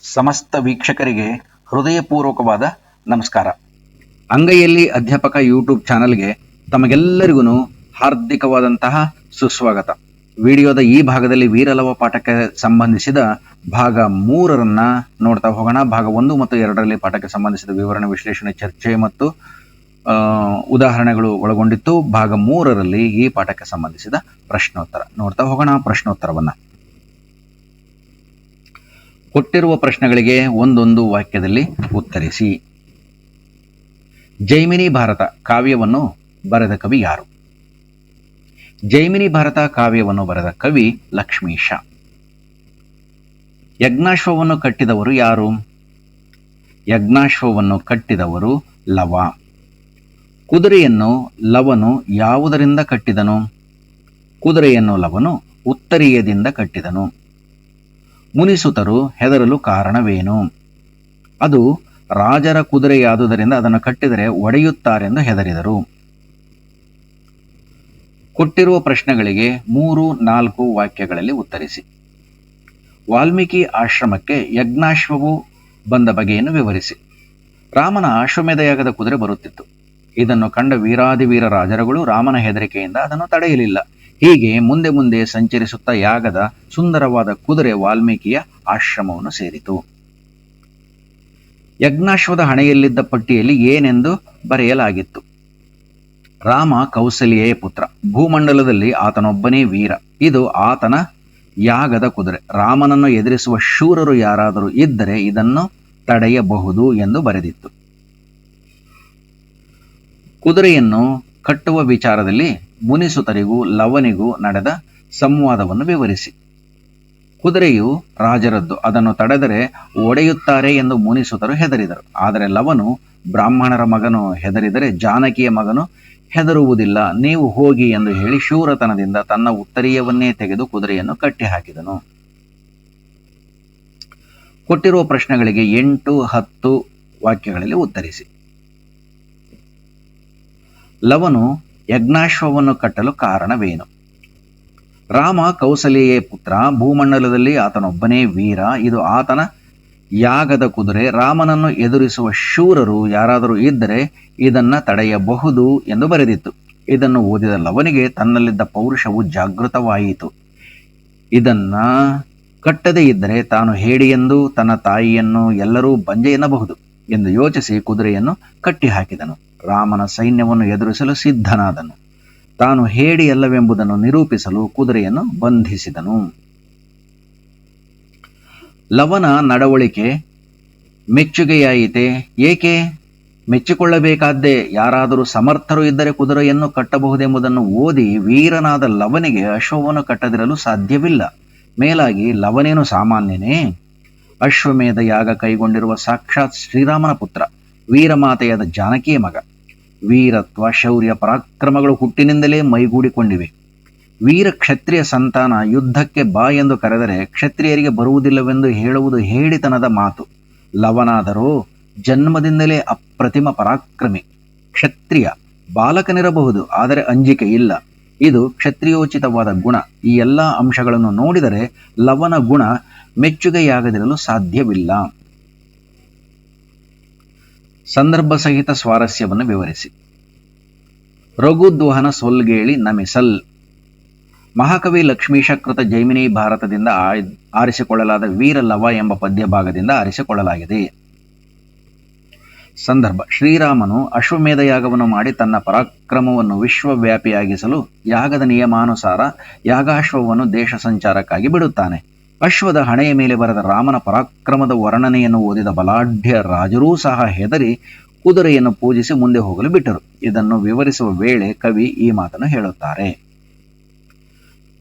ಸಮಸ್ತ ವೀಕ್ಷಕರಿಗೆ ಹೃದಯಪೂರ್ವಕವಾದ ನಮಸ್ಕಾರ. ಅಂಗೈಯಲ್ಲಿ ಅಧ್ಯಾಪಕ ಯೂಟ್ಯೂಬ್ ಚಾನಲ್ಗೆ ತಮಗೆಲ್ಲರಿಗೂ ಹಾರ್ದಿಕವಾದಂತಹ ಸುಸ್ವಾಗತ. ವಿಡಿಯೋದ ಈ ಭಾಗದಲ್ಲಿ ವೀರಲವ ಪಾಠಕ್ಕೆ ಸಂಬಂಧಿಸಿದ ಭಾಗ 3 ನೋಡ್ತಾ ಹೋಗೋಣ. ಭಾಗ 1 ಮತ್ತು 2ರಲ್ಲಿ ಪಾಠಕ್ಕೆ ಸಂಬಂಧಿಸಿದ ವಿವರಣೆ, ವಿಶ್ಲೇಷಣೆ, ಚರ್ಚೆ ಮತ್ತು ಉದಾಹರಣೆಗಳು ಒಳಗೊಂಡಿತ್ತು. ಭಾಗ 3ರಲ್ಲಿ ಈ ಪಾಠಕ್ಕೆ ಸಂಬಂಧಿಸಿದ ಪ್ರಶ್ನೋತ್ತರ ನೋಡ್ತಾ ಹೋಗೋಣ. ಪ್ರಶ್ನೋತ್ತರವನ್ನ ಕೊಟ್ಟಿರುವ ಪ್ರಶ್ನೆಗಳಿಗೆ ಒಂದೊಂದು ವಾಕ್ಯದಲ್ಲಿ ಉತ್ತರಿಸಿ. ಜೈಮಿನಿ ಭಾರತ ಕಾವ್ಯವನ್ನು ಬರೆದ ಕವಿ ಯಾರು? ಜೈಮಿನಿ ಭಾರತ ಕಾವ್ಯವನ್ನು ಬರೆದ ಕವಿ ಲಕ್ಷ್ಮೀಶ. ಯಜ್ಞಾಶ್ವವನ್ನು ಕಟ್ಟಿದವರು ಯಾರು? ಯಜ್ಞಾಶ್ವವನ್ನು ಕಟ್ಟಿದವರು ಲವ. ಕುದುರೆಯನ್ನು ಲವನು ಯಾವುದರಿಂದ ಕಟ್ಟಿದನು? ಕುದುರೆಯನ್ನು ಲವನು ಉತ್ತರೀಯದಿಂದ ಕಟ್ಟಿದನು. ಮುನಿಸುತರು ಹೆದರಲು ಕಾರಣವೇನು? ಅದು ರಾಜರ ಕುದುರೆಯಾದುದರಿಂದ ಅದನ್ನು ಕಟ್ಟಿದರೆ ಒಡೆಯುತ್ತಾರೆಂದು ಹೆದರಿದರು. ಕೊಟ್ಟಿರುವ ಪ್ರಶ್ನೆಗಳಿಗೆ 3-4 ವಾಕ್ಯಗಳಲ್ಲಿ ಉತ್ತರಿಸಿ. ವಾಲ್ಮೀಕಿ ಆಶ್ರಮಕ್ಕೆ ಯಜ್ಞಾಶ್ವವು ಬಂದ ಬಗೆಯನ್ನು ವಿವರಿಸಿ. ರಾಮನ ಅಶ್ವಮೇಧಯಾಗದ ಕುದುರೆ ಬರುತ್ತಿತ್ತು. ಇದನ್ನು ಕಂಡ ವೀರಾದಿವೀರ ರಾಜರುಗಳು ರಾಮನ ಹೆದರಿಕೆಯಿಂದ ಅದನ್ನು ತಡೆಯಲಿಲ್ಲ. ಹೀಗೆ ಮುಂದೆ ಮುಂದೆ ಸಂಚರಿಸುತ್ತಾ ಯಾಗದ ಸುಂದರವಾದ ಕುದುರೆ ವಾಲ್ಮೀಕಿಯ ಆಶ್ರಮವನ್ನು ಸೇರಿತು. ಯಜ್ಞಾಶ್ವದ ಹಣೆಯಲ್ಲಿದ್ದ ಪಟ್ಟಿಯಲ್ಲಿ ಏನೆಂದು ಬರೆಯಲಾಗಿತ್ತು? ರಾಮ ಕೌಸಲ್ಯೆಯ ಪುತ್ರ, ಭೂಮಂಡಲದಲ್ಲಿ ಆತನೊಬ್ಬನೇ ವೀರ, ಇದು ಆತನ ಯಾಗದ ಕುದುರೆ, ರಾಮನನ್ನು ಎದುರಿಸುವ ಶೂರರು ಯಾರಾದರೂ ಇದ್ದರೆ ಇದನ್ನು ತಡೆಯಬಹುದು ಎಂದು ಬರೆದಿತ್ತು. ಕುದುರೆಯನ್ನು ಕಟ್ಟುವ ವಿಚಾರದಲ್ಲಿ ಮುನಿಸುತರಿಗೂ ಲವನಿಗೂ ನಡೆದ ಸಂವಾದವನ್ನು ವಿವರಿಸಿ. ಕುದುರೆಯು ರಾಜರದ್ದು, ಅದನ್ನು ತಡೆದರೆ ಒಡೆಯುತ್ತಾರೆ ಎಂದು ಮುನಿಸುತರು ಹೆದರಿದರು. ಆದರೆ ಲವನು, ಬ್ರಾಹ್ಮಣರ ಮಗನು ಹೆದರಿದರೆ ಜಾನಕಿಯ ಮಗನು ಹೆದರುವುದಿಲ್ಲ, ನೀವು ಹೋಗಿ ಎಂದು ಹೇಳಿ ಶೂರತನದಿಂದ ತನ್ನ ಉತ್ತರೀಯವನ್ನೇ ತೆಗೆದು ಕುದುರೆಯನ್ನು ಕಟ್ಟಿಹಾಕಿದನು. ಕೊಟ್ಟಿರುವ ಪ್ರಶ್ನೆಗಳಿಗೆ 8-10 ವಾಕ್ಯಗಳಲ್ಲಿ ಉತ್ತರಿಸಿ. ಲವನು ಯಜ್ಞಾಶ್ವವನ್ನು ಕಟ್ಟಲು ಕಾರಣವೇನು? ರಾಮ ಕೌಸಲ್ಯೆಯ ಪುತ್ರ, ಭೂಮಂಡಲದಲ್ಲಿ ಆತನೊಬ್ಬನೇ ವೀರ, ಇದು ಆತನ ಯಾಗದ ಕುದುರೆ, ರಾಮನನ್ನು ಎದುರಿಸುವ ಶೂರರು ಯಾರಾದರೂ ಇದ್ದರೆ ಇದನ್ನ ತಡೆಯಬಹುದು ಎಂದು ಬರೆದಿತ್ತು. ಇದನ್ನು ಓದಿದ ಲವನಿಗೆ ತನ್ನಲ್ಲಿದ್ದ ಪೌರುಷವು ಜಾಗೃತವಾಯಿತು. ಇದನ್ನ ಕಟ್ಟದೇ ಇದ್ದರೆ ತಾನು ಹೇಡಿಯೆಂದು ತನ್ನ ತಾಯಿಯನ್ನು ಎಲ್ಲರೂ ಬಂಜೆ ಎನ್ನಬಹುದು ಎಂದು ಯೋಚಿಸಿ ಕುದುರೆಯನ್ನು ಕಟ್ಟಿಹಾಕಿದನು. ರಾಮನ ಸೈನ್ಯವನ್ನು ಎದುರಿಸಲು ಸಿದ್ಧನಾದನು. ತಾನು ಹೇಡಿಯಲ್ಲವೆಂಬುದನ್ನು ನಿರೂಪಿಸಲು ಕುದುರೆಯನ್ನು ಬಂಧಿಸಿದನು. ಲವನ ನಡವಳಿಕೆ ಮೆಚ್ಚುಗೆಯಾಯಿತೆ. ಏಕೆ? ಮೆಚ್ಚಿಕೊಳ್ಳಬೇಕಾದ್ದೇ. ಯಾರಾದರೂ ಸಮರ್ಥರು ಇದ್ದರೆ ಕುದುರೆಯನ್ನು ಕಟ್ಟಬಹುದೆಂಬುದನ್ನು ಓದಿ ವೀರನಾದ ಲವನಿಗೆ ಅಶ್ವವನ್ನು ಕಟ್ಟದಿರಲು ಸಾಧ್ಯವಿಲ್ಲ. ಮೇಲಾಗಿ ಲವನೇನು ಸಾಮಾನ್ಯನೇ? ಅಶ್ವಮೇಧ ಯಾಗ ಕೈಗೊಂಡಿರುವ ಸಾಕ್ಷಾತ್ ಶ್ರೀರಾಮನ ಪುತ್ರ, ವೀರಮಾತೆಯಾದ ಜಾನಕಿಯ ಮಗ. ವೀರತ್ವ, ಶೌರ್ಯ, ಪರಾಕ್ರಮಗಳು ಹುಟ್ಟಿನಿಂದಲೇ ಮೈಗೂಡಿಕೊಂಡಿವೆ. ವೀರ ಕ್ಷತ್ರಿಯ ಸಂತಾನ ಯುದ್ಧಕ್ಕೆ ಬಾ ಎಂದು ಕರೆದರೆ ಕ್ಷತ್ರಿಯರಿಗೆ ಬರುವುದಿಲ್ಲವೆಂದು ಹೇಳುವುದು ಹೇಡಿತನದ ಮಾತು. ಲವನಾದರೂ ಜನ್ಮದಿಂದಲೇ ಅಪ್ರತಿಮ ಪರಾಕ್ರಮಿ. ಕ್ಷತ್ರಿಯ ಬಾಲಕನಿರಬಹುದು, ಆದರೆ ಅಂಜಿಕೆ ಇಲ್ಲ. ಇದು ಕ್ಷತ್ರಿಯೋಚಿತವಾದ ಗುಣ. ಈ ಎಲ್ಲ ಅಂಶಗಳನ್ನು ನೋಡಿದರೆ ಲವನ ಗುಣ ಮೆಚ್ಚುಗೆಯಾಗದಿರಲು ಸಾಧ್ಯವಿಲ್ಲ. ಸಂದರ್ಭ ಸಹಿತ ಸ್ವಾರಸ್ಯವನ್ನು ವಿವರಿಸಿ. ರಘುದ್ವಹನ ಸೊಲ್ಗೇಳಿ ನಮಿಸಲ್. ಮಹಾಕವಿ ಲಕ್ಷ್ಮೀಶ ಕೃತ ಜೈಮಿನಿ ಭಾರತದಿಂದ ಆರಿಸಿಕೊಳ್ಳಲಾದ ವೀರ ಲವ ಎಂಬ ಪದ್ಯ ಭಾಗದಿಂದ ಆರಿಸಿಕೊಳ್ಳಲಾಗಿದೆ. ಸಂದರ್ಭ: ಶ್ರೀರಾಮನು ಅಶ್ವಮೇಧ ಯಾಗವನ್ನು ಮಾಡಿ ತನ್ನ ಪರಾಕ್ರಮವನ್ನು ವಿಶ್ವವ್ಯಾಪಿಯಾಗಿಸಲು ಯಾಗದ ನಿಯಮಾನುಸಾರ ಯಾಗಾಶ್ವವನ್ನು ದೇಶ ಸಂಚಾರಕ್ಕಾಗಿ ಬಿಡುತ್ತಾನೆ. ಅಶ್ವದ ಹಣೆಯ ಮೇಲೆ ಬರೆದ ರಾಮನ ಪರಾಕ್ರಮದ ವರ್ಣನೆಯನ್ನು ಓದಿದ ಬಲಾಢ್ಯ ರಾಜರೂ ಸಹ ಹೆದರಿ ಕುದುರೆಯನ್ನು ಪೂಜಿಸಿ ಮುಂದೆ ಹೋಗಲು ಬಿಟ್ಟರು. ಇದನ್ನು ವಿವರಿಸುವ ವೇಳೆ ಕವಿ ಈ ಮಾತನ್ನು ಹೇಳುತ್ತಾರೆ.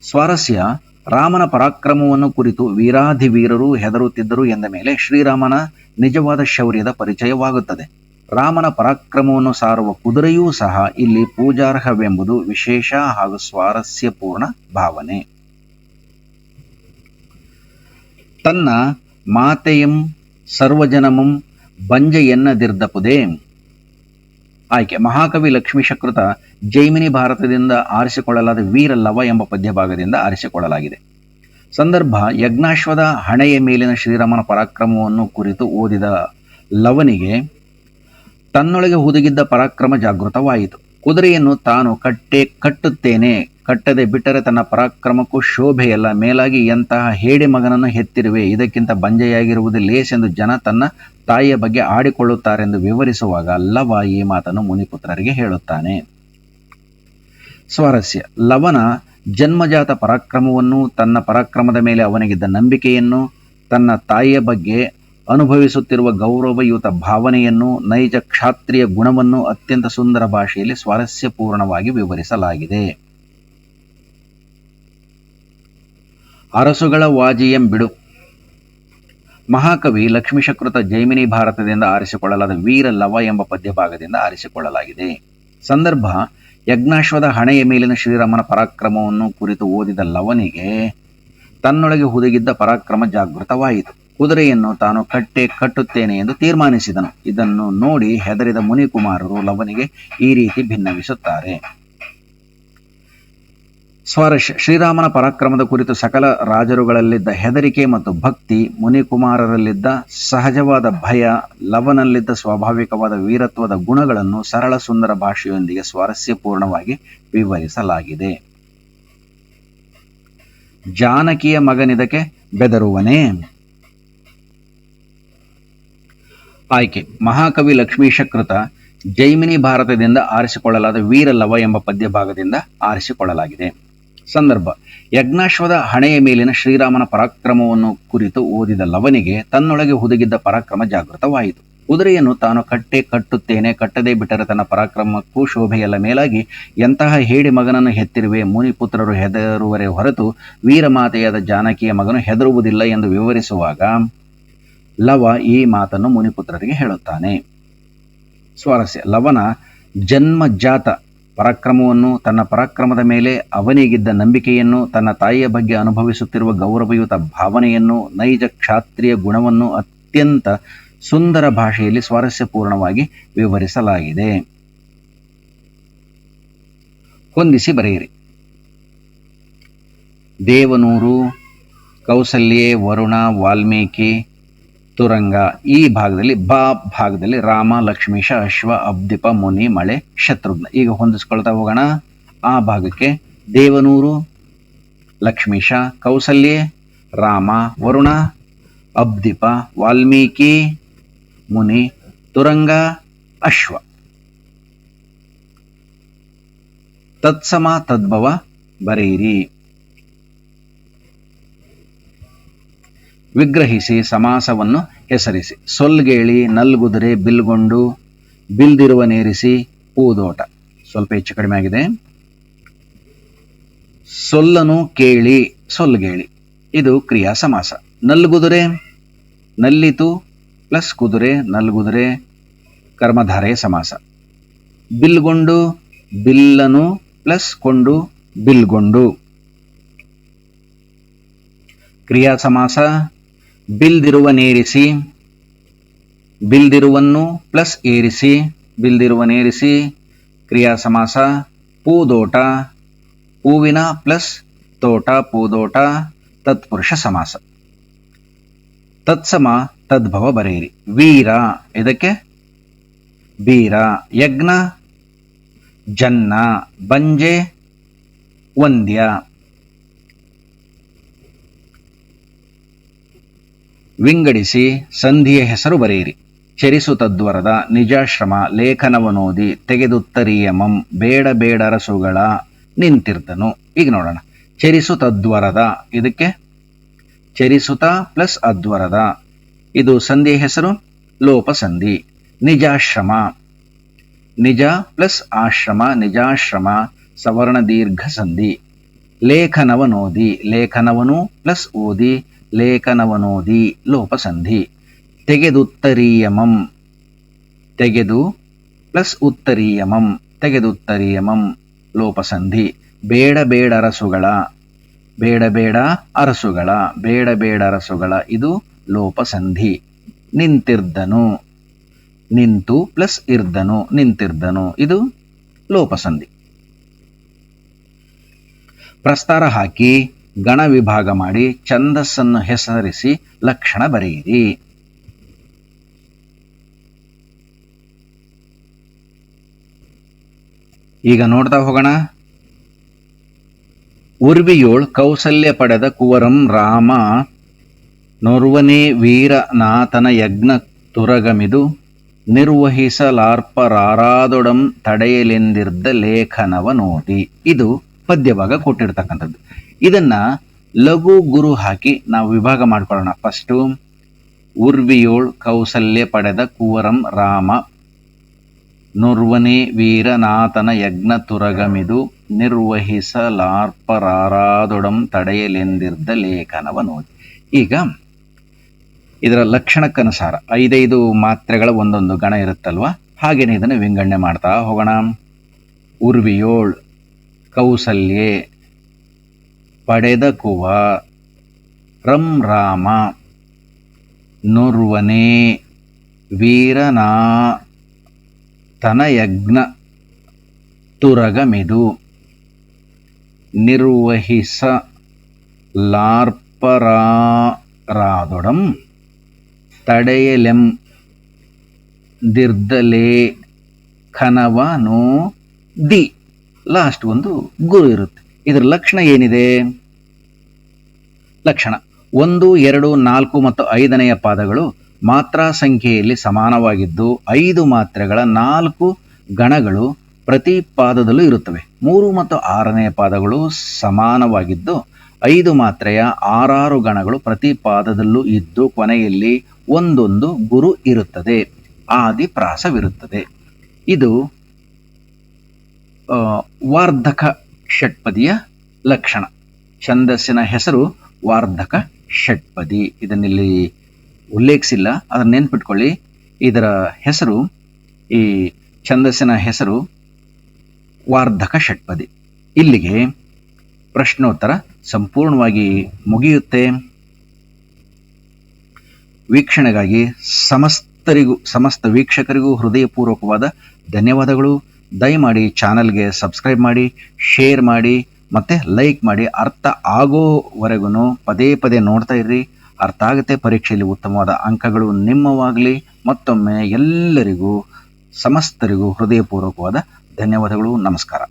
ಸ್ವಾರಸ್ಯ: ರಾಮನ ಪರಾಕ್ರಮವನ್ನು ಕುರಿತು ವೀರಾಧಿವೀರರು ಹೆದರುತ್ತಿದ್ದರು ಎಂದ ಮೇಲೆ ಶ್ರೀರಾಮನ ನಿಜವಾದ ಶೌರ್ಯದ ಪರಿಚಯವಾಗುತ್ತದೆ. ರಾಮನ ಪರಾಕ್ರಮವನ್ನು ಸಾರುವ ಕುದುರೆಯೂ ಸಹ ಇಲ್ಲಿ ಪೂಜಾರ್ಹವೆಂಬುದು ವಿಶೇಷ ಹಾಗೂ ಸ್ವಾರಸ್ಯಪೂರ್ಣ ಭಾವನೆ. ತನ್ನ ಮಾತೆಯಂ ಸರ್ವಜನಮಂ ಬಂಜ ಎನ್ನದಿರ್ದಪುದೇ. ಆಯ್ಕೆ: ಮಹಾಕವಿ ಲಕ್ಷ್ಮೀಶ ಕೃತ ಜೈಮಿನಿ ಭಾರತದಿಂದ ಆರಿಸಿಕೊಳ್ಳಲಾದ ವೀರ ಲವ ಎಂಬ ಪದ್ಯಭಾಗದಿಂದ ಆರಿಸಿಕೊಳ್ಳಲಾಗಿದೆ. ಸಂದರ್ಭ ಯಜ್ಞಾಶ್ವದ ಹಣೆಯ ಮೇಲಿನ ಶ್ರೀರಾಮನ ಪರಾಕ್ರಮವನ್ನು ಕುರಿತು ಓದಿದ ಲವನಿಗೆ ತನ್ನೊಳಗೆ ಹುದುಗಿದ್ದ ಪರಾಕ್ರಮ ಜಾಗೃತವಾಯಿತು. ಕುದುರೆಯನ್ನು ತಾನು ಕಟ್ಟುತ್ತೇನೆ, ಕಟ್ಟದೆ ಬಿಟ್ಟರೆ ತನ್ನ ಪರಾಕ್ರಮಕ್ಕೂ ಶೋಭೆಯಲ್ಲ. ಮೇಲಾಗಿ ಎಂತಹ ಹೇಡಿ ಮಗನನ್ನು ಹೆತ್ತಿರುವೆ, ಇದಕ್ಕಿಂತ ಬಂಜೆಯಾಗಿರುವುದು ಲೇಸೆಂದು ಜನ ತನ್ನ ತಾಯಿಯ ಬಗ್ಗೆ ಆಡಿಕೊಳ್ಳುತ್ತಾರೆಂದು ವಿವರಿಸುವಾಗ ಲವ ಈ ಮಾತನ್ನು ಮುನಿಪುತ್ರರಿಗೆ ಹೇಳುತ್ತಾನೆ. ಸ್ವಾರಸ್ಯ: ಲವನ ಜನ್ಮಜಾತ ಪರಾಕ್ರಮವನ್ನು, ತನ್ನ ಪರಾಕ್ರಮದ ಮೇಲೆ ಅವನಿಗಿದ್ದ ನಂಬಿಕೆಯನ್ನು, ತನ್ನ ತಾಯಿಯ ಬಗ್ಗೆ ಅನುಭವಿಸುತ್ತಿರುವ ಗೌರವಯುತ ಭಾವನೆಯನ್ನು, ನೈಜ ಕ್ಷಾತ್ರಿಯ ಗುಣವನ್ನು ಅತ್ಯಂತ ಸುಂದರ ಭಾಷೆಯಲ್ಲಿ ಸ್ವಾರಸ್ಯಪೂರ್ಣವಾಗಿ ವಿವರಿಸಲಾಗಿದೆ. ಅರಸುಗಳ ವಾಜಿಯಂ ಬಿಡು. ಮಹಾಕವಿ ಲಕ್ಷ್ಮೀಶಕೃತ ಜೈಮಿನಿ ಭಾರತದಿಂದ ಆರಿಸಿಕೊಳ್ಳಲಾದ ವೀರ ಲವ ಎಂಬ ಪದ್ಯಭಾಗದಿಂದ ಆರಿಸಿಕೊಳ್ಳಲಾಗಿದೆ. ಸಂದರ್ಭ: ಯಜ್ಞಾಶ್ವದ ಹಣೆಯ ಮೇಲಿನ ಶ್ರೀರಾಮನ ಪರಾಕ್ರಮವನ್ನು ಕುರಿತು ಓದಿದ ಲವನಿಗೆ ತನ್ನೊಳಗೆ ಹುದುಗಿದ್ದ ಪರಾಕ್ರಮ ಜಾಗೃತವಾಯಿತು. ಕುದುರೆಯನ್ನು ತಾನು ಕಟ್ಟುತ್ತೇನೆ ಎಂದು ತೀರ್ಮಾನಿಸಿದನು. ಇದನ್ನು ನೋಡಿ ಹೆದರಿದ ಮುನಿಕುಮಾರರು ಲವನಿಗೆ ಈ ರೀತಿ ಭಿನ್ನವಿಸುತ್ತಾರೆ. ಸ್ವಾರಸ್ಯ: ಶ್ರೀರಾಮನ ಪರಾಕ್ರಮದ ಕುರಿತು ಸಕಲ ರಾಜರುಗಳಲ್ಲಿದ್ದ ಹೆದರಿಕೆ ಮತ್ತು ಭಕ್ತಿ, ಮುನಿಕುಮಾರರಲ್ಲಿದ್ದ ಸಹಜವಾದ ಭಯ, ಲವನಲ್ಲಿದ್ದ ಸ್ವಾಭಾವಿಕವಾದ ವೀರತ್ವದ ಗುಣಗಳನ್ನು ಸರಳ ಸುಂದರ ಭಾಷೆಯೊಂದಿಗೆ ಸ್ವಾರಸ್ಯಪೂರ್ಣವಾಗಿ ವಿವರಿಸಲಾಗಿದೆ. ಜಾನಕಿಯ ಮಗನಿದಕ್ಕೆ ಬೆದರುವನೇ? ಆಯ್ಕೆ: ಮಹಾಕವಿ ಲಕ್ಷ್ಮೀಶಕೃತ ಜೈಮಿನಿ ಭಾರತದಿಂದ ಆರಿಸಿಕೊಳ್ಳಲಾದ ವೀರ ಲವ ಎಂಬ ಪದ್ಯಭಾಗದಿಂದ ಆರಿಸಿಕೊಳ್ಳಲಾಗಿದೆ. ಸಂದರ್ಭ: ಯಜ್ಞಾಶ್ವದ ಹಣೆಯ ಮೇಲಿನ ಶ್ರೀರಾಮನ ಪರಾಕ್ರಮವನ್ನು ಕುರಿತು ಓದಿದ ಲವನಿಗೆ ತನ್ನೊಳಗೆ ಹುದುಗಿದ್ದ ಪರಾಕ್ರಮ ಜಾಗೃತವಾಯಿತು. ಕುದುರೆಯನ್ನು ತಾನು ಕಟ್ಟುತ್ತೇನೆ, ಕಟ್ಟದೇ ಬಿಟ್ಟರೆ ತನ್ನ ಪರಾಕ್ರಮಕ್ಕೂ ಶೋಭೆಯಲ್ಲ. ಮೇಲಾಗಿ ಎಂತಹ ಹೇಡಿ ಮಗನನ್ನು ಹೆತ್ತಿರುವೆ, ಮುನಿಪುತ್ರರು ಹೆದರುವರೆ ಹೊರತು ವೀರಮಾತೆಯಾದ ಜಾನಕಿಯ ಮಗನು ಹೆದರುವುದಿಲ್ಲ ಎಂದು ವಿವರಿಸುವಾಗ ಲವ ಈ ಮಾತನ್ನು ಮುನಿಪುತ್ರರಿಗೆ ಹೇಳುತ್ತಾನೆ. ಸ್ವಾರಸ್ಯ: ಲವನ ಜನ್ಮಜಾತ ಪರಾಕ್ರಮವನ್ನು, ತನ್ನ ಪರಾಕ್ರಮದ ಮೇಲೆ ಅವನಿಗಿದ್ದ ನಂಬಿಕೆಯನ್ನು, ತನ್ನ ತಾಯಿಯ ಬಗ್ಗೆ ಅನುಭವಿಸುತ್ತಿರುವ ಗೌರವಯುತ ಭಾವನೆಯನ್ನು, ನೈಜ ಕ್ಷಾತ್ರಿಯ ಗುಣವನ್ನು ಅತ್ಯಂತ ಸುಂದರ ಭಾಷೆಯಲ್ಲಿ ಸ್ವಾರಸ್ಯಪೂರ್ಣವಾಗಿ ವಿವರಿಸಲಾಗಿದೆ. ಹೊಂದಿಸಿ ಬರೆಯಿರಿ. ದೇವನೂರು, ಕೌಸಲ್ಯೆ, ವರುಣ, ವಾಲ್ಮೀಕಿ, ತುರಂಗ. ಈ ಭಾಗದಲ್ಲಿ ಭಾಗದಲ್ಲಿ ರಾಮ, ಲಕ್ಷ್ಮೀಶ, ಅಶ್ವ, ಅಬ್ದಿಪ, ಮುನಿ, ಮಳೆ, ಶತ್ರುಘ್ನ. ಈಗ ಹೊಂದಿಸ್ಕೊಳ್ತಾ ಹೋಗೋಣ. ಆ ಭಾಗಕ್ಕೆ ದೇವನೂರು, ಲಕ್ಷ್ಮೀಶ, ಕೌಸಲ್ಯೆ, ರಾಮ, ವರುಣ, ಅಬ್ದಿಪ, ವಾಲ್ಮೀಕಿ, ಮುನಿ, ತುರಂಗ, ಅಶ್ವ. ತತ್ಸಮ ತದ್ಭವ ಬರೆಯಿರಿ. ವಿಗ್ರಹಿಸಿ ಸಮಾಸವನ್ನು ಹೆಸರಿಸಿ. ಸೊಲ್ಗೇಳಿ, ನಲ್ಗುದುರೆ, ಬಿಲ್ಗೊಂಡು, ಬಿಲ್ದಿರುವ ನೇರಿಸಿ, ಪೂದೋಟ. ಸ್ವಲ್ಪ ಹೆಚ್ಚು ಕಡಿಮೆ ಆಗಿದೆ. ಸೊಲ್ಲನು ಕೇಳಿ, ಸೊಲ್ಗೇಳಿ. ಇದು ಕ್ರಿಯಾ ಸಮಾಸ. ನಲ್ಗುದುರೆ, ನಲ್ಲಿತು ಪ್ಲಸ್ ಕುದುರೆ, ನಲ್ಗುದುರೆ ಕರ್ಮಧಾರೆಯ ಸಮಾಸ. ಬಿಲ್ಗೊಂಡು, ಬಿಲ್ಲನು ಪ್ಲಸ್ ಕೊಂಡು, ಬಿಲ್ಗೊಂಡು ಕ್ರಿಯಾ ಸಮಾಸ. ಬಿಲ್ದಿರುವ ನೇರಿಸಿ, ಬಿಲ್ದಿರುವನ್ನು ಪ್ಲಸ್ ಏರಿಸಿ, ಬಿಲ್ದಿರುವ ನೇರಿಸಿ ಕ್ರಿಯಾ ಸಮಾಸ. ಪೂದೋಟ, ಹೂವಿನ ಪ್ಲಸ್ ತೋಟ, ಪೂದೋಟ ತತ್ಪುರುಷ ಸಮಾಸ. ತತ್ಸಮ ತದ್ಭವ ಬರೆಯಿರಿ. ವೀರ, ಇದಕ್ಕೆ ಬೀರ. ಯಜ್ಞ, ಜನ್ನ. ಬಂಜೆ, ವಂದ್ಯ. ವಿಂಗಡಿಸಿ ಸಂಧಿಯ ಹೆಸರು ಬರೆಯಿರಿ. ಚರಿಸು ತದ್ವರದ, ನಿಜಾಶ್ರಮ, ಲೇಖನವನೋದಿ, ತೆಗೆದುತ್ತರೀಯಮಂ, ಬೇಡ ಬೇಡರಸುಗಳ, ನಿಂತಿರ್ತನು. ಈಗ ನೋಡೋಣ. ಚರಿಸು ತದ್ವರದ, ಇದಕ್ಕೆ ಚರಿಸುತ ಪ್ಲಸ್ ಅದ್ವರದ, ಇದು ಸಂಧಿಯ ಹೆಸರು ಲೋಪ ಸಂಧಿ. ನಿಜಾಶ್ರಮ, ನಿಜ ಪ್ಲಸ್ ಆಶ್ರಮ, ನಿಜಾಶ್ರಮ ಸವರ್ಣ ದೀರ್ಘ ಸಂಧಿ. ಲೇಖನವನೋದಿ, ಲೇಖನವನು ಪ್ಲಸ್ ಓದಿ, ಲೇಖನವನೋದಿ ಲೋಪಸಂಧಿ. ತೆಗೆದುತ್ತರೀಯಮಂ, ತೆಗೆದು ಪ್ಲಸ್ ಉತ್ತರೀಯಮಂ, ತೆಗೆದುತ್ತರೀಯಮಂ ಲೋಪಸಂಧಿ. ಬೇಡ ಬೇಡ ಅರಸುಗಳ, ಬೇಡ ಬೇಡ ಅರಸುಗಳ, ಬೇಡ ಬೇಡ ಅರಸುಗಳ ಇದು ಲೋಪಸಂಧಿ. ನಿಂತಿರ್ದನು, ನಿಂತು ಪ್ಲಸ್ ಇರ್ದನು, ನಿಂತಿರ್ದನು ಇದು ಲೋಪಸಂಧಿ. ಪ್ರಸ್ತಾರ ಹಾಕಿ, ಗಣ ವಿಭಾಗ ಮಾಡಿ ಛಂದಸ್ಸನ್ನು ಹೆಸರಿಸಿ ಲಕ್ಷಣ ಬರೆಯಿರಿ. ಈಗ ನೋಡ್ತಾ ಹೋಗೋಣ. ಉರ್ವಿಯೋಳ್ ಕೌಸಲ್ಯ ಪಡೆದ ಕುವರಂ ರಾಮ ನೊರ್ವನೇ ವೀರನಾಥನ ಯಜ್ಞ ತುರಗಮಿದು ನಿರ್ವಹಿಸಲಾರ್ಪರಾರಾದೊಡಂ ತಡೆಯಲೆಂದಿರ್ದ ಲೇಖನವ ನೋಡಿ. ಇದು ಪದ್ಯಭಾಗ ಕೊಟ್ಟಿರ್ತಕ್ಕಂಥದ್ದು. ಇದನ್ನ ಲಘು ಗುರು ಹಾಕಿ ನಾವು ವಿಭಾಗ ಮಾಡ್ಕೊಳ್ಳೋಣ. ಫಸ್ಟು ಉರ್ವಿಯೋಳ್ ಕೌಸಲ್ಯ ಪಡೆದ ಕುವರಂ ರಾಮ ನೊರ್ವನೇ ವೀರನಾಥನ ಯಜ್ಞ ತುರಗಮಿದು ನಿರ್ವಹಿಸಲಾರ್ಪರಾರಾದೊಡಂ ತಡೆಯಲೆಂದಿರ್ದ ಲೇಖನವ ನೋಡಿ. ಈಗ ಇದರ ಲಕ್ಷಣಕ್ಕನುಸಾರ 5 ಮಾತ್ರೆಗಳ ಒಂದೊಂದು ಗಣ ಇರುತ್ತಲ್ವ, ಹಾಗೇನೆ ಇದನ್ನು ವಿಂಗಡಣೆ ಮಾಡ್ತಾ ಹೋಗೋಣ. ಉರ್ವಿಯೋಳ್ ಕೌಸಲ್ಯೆ ಪಡೆದ ಕುವ ರಂ ರಾಮ ನೊರ್ವನೇ ವೀರನಾಥನ ಯಜ್ಞ ತುರಗಮಿದು ನಿರ್ವಹಿಸಲಾರ್ಪರಾರಾದೊಡಂ ತಡೆಯಲೆಂದಿರ್ದಲೇಖನವನು ದಿ. ಲಾಸ್ಟ್ ಒಂದು ಗುರು ಇರುತ್ತೆ. ಇದರ ಲಕ್ಷಣ ಏನಿದೆ? ಲಕ್ಷಣ 1, 2, 4 ಮತ್ತು 5ನೆಯ ಪಾದಗಳು ಮಾತ್ರಾ ಸಂಖ್ಯೆಯಲ್ಲಿ ಸಮಾನವಾಗಿದ್ದು 5 ಮಾತ್ರೆಗಳ 4 ಗಣಗಳು ಪ್ರತಿ ಪಾದದಲ್ಲೂ ಇರುತ್ತವೆ. 3 ಮತ್ತು 6ನೆಯ ಪಾದಗಳು ಸಮಾನವಾಗಿದ್ದು 5 ಮಾತ್ರೆಯ 6 ಗಣಗಳು ಪ್ರತಿ ಪಾದದಲ್ಲೂ ಇದ್ದು ಕೊನೆಯಲ್ಲಿ ಒಂದೊಂದು ಗುರು ಇರುತ್ತದೆ, ಆದಿಪ್ರಾಸವಿರುತ್ತದೆ. ಇದು ವಾರ್ಧಕ ಷಟ್ಪದಿಯ ಲಕ್ಷಣ. ಛಂದಸ್ಸಿನ ಹೆಸರು ವಾರ್ಧಕ ಷಟ್ಪದಿ. ಇದನ್ನಿಲ್ಲಿ ಉಲ್ಲೇಖಿಸಿಲ್ಲ, ಅದನ್ನ ನೆನ್ಪಿಟ್ಕೊಳ್ಳಿ. ಇದರ ಹೆಸರು, ಈ ಛಂದಸ್ಸಿನ ಹೆಸರು ವಾರ್ಧಕ ಷಟ್ಪದಿ. ಇಲ್ಲಿಗೆ ಪ್ರಶ್ನೋತ್ತರ ಸಂಪೂರ್ಣವಾಗಿ ಮುಗಿಯುತ್ತೆ. ವೀಕ್ಷಣೆಗಾಗಿ ಸಮಸ್ತ ವೀಕ್ಷಕರಿಗೂ ಹೃದಯಪೂರ್ವಕವಾದ ಧನ್ಯವಾದಗಳು. ದಯಮಾಡಿ ಚಾನಲ್ಗೆ ಸಬ್ಸ್ಕ್ರೈಬ್ ಮಾಡಿ, ಶೇರ್ ಮಾಡಿ ಮತ್ತು ಲೈಕ್ ಮಾಡಿ. ಅರ್ಥ ಆಗೋವರೆಗೂ ಪದೇ ಪದೇ ನೋಡ್ತಾ ಇರ್ರಿ. ಅರ್ಥ ಆಗುತ್ತೆ. ಪರೀಕ್ಷೆಯಲ್ಲಿ ಉತ್ತಮವಾದ ಅಂಕಗಳು ನಿಮ್ಮವಾಗಲಿ. ಮತ್ತೊಮ್ಮೆ ಎಲ್ಲರಿಗೂ ಸಮಸ್ತರಿಗೂ ಹೃದಯಪೂರ್ವಕವಾದ ಧನ್ಯವಾದಗಳು. ನಮಸ್ಕಾರ.